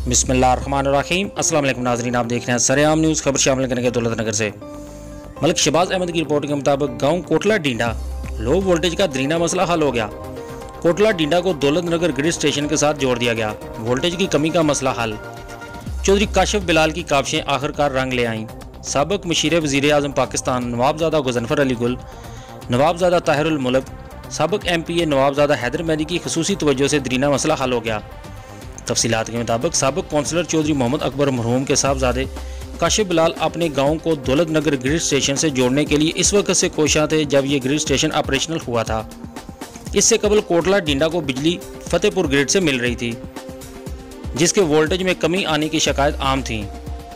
बिस्मिल्लाहिर्रहमानिर्रहीम। अस्सलाम वालेकुम नाज़रीन, आप देख रहे हैं सरेआम न्यूज़। खबर शामिल करने के दौलत नगर से मलिक शहबाज अहमद की रिपोर्ट के मुताबिक गांव कोटला डींडा लो वोल्टेज का दरीना मसला हल हो गया। कोटला डींडा को दौलत नगर ग्रिड स्टेशन के साथ जोड़ दिया गया। वोल्टेज की कमी का मसला हल। चौधरी काशिफ बिलाल की काबशें आखिरकार रंग ले आईं। साबिक मशीर वज़ीर आज़म पाकिस्तान नवाबज़ादा गुज़नफ़र अली गुल, नवाबज़ादा ताहिरुल मुल्क, साबिक MPA नवाबज़ादा हैदर मेहदी की ख़ुसूसी तवज्जो से दरीना मसला हल हो गया। तफसीलात के मुताबिक साबिक कौंसलर चौधरी मोहम्मद अकबर मरहूम के साहबजादे काशिफ बिलाल अपने गांव को दौलत नगर ग्रिड स्टेशन से जोड़ने के लिए इस वक्त से कोशियां थे जब ये ग्रिड स्टेशन ऑपरेशनल हुआ था। इससे कबल कोटला डींडा को बिजली फतेहपुर ग्रिड से मिल रही थी, जिसके वोल्टेज में कमी आने की शिकायत आम थी।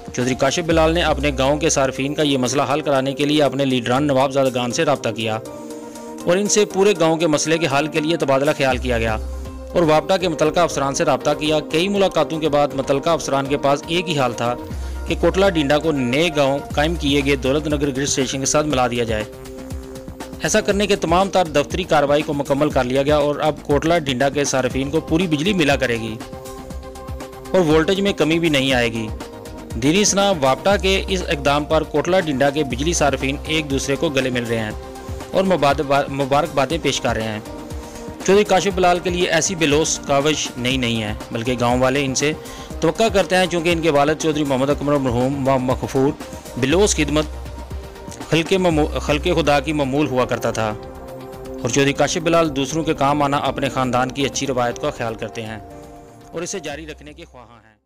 चौधरी काशिफ बिलाल ने अपने गाँव के सार्फिन का ये मसला हल कराने के लिए अपने लीडरान नवाबज़ादा गान से रब्ता किया और इनसे पूरे गाँव के मसले के हल के लिए तबादला ख्याल किया गया और वापडा के मुतलका अफसरान से रब्ता किया। कई मुलाकातों के बाद मुतलका अफसरान के पास एक ही हाल था कि कोटला डींडा को नए गांव कायम किए गए दौलत नगर ग्रिड स्टेशन के साथ मिला दिया जाए। ऐसा करने के तमाम तार दफ्तरी कार्रवाई को मुकम्मल कर लिया गया और अब कोटला डींडा के सार्फिन को पूरी बिजली मिला करेगी और वोल्टेज में कमी भी नहीं आएगी। दीनी सना वापडा के इस इकदाम पर कोटला डींडा के बिजली सार्फिन एक दूसरे को गले मिल रहे हैं और मुबारकबादें पेश कर रहे हैं। चौधरी काशिफ बिलाल के लिए ऐसी बेलोस काविश नहीं है, बल्कि गांव वाले इनसे तवक्का करते हैं, चूँकि इनके वालिद चौधरी मोहम्मद अकबर मरहूम व मखफूर बेलोस खिदमत खल्के खुदा की ममूल हुआ करता था और चौधरी काशिफ बिलाल दूसरों के काम आना अपने ख़ानदान की अच्छी रवायत का ख्याल करते हैं और इसे जारी रखने के ख्वाहां हैं।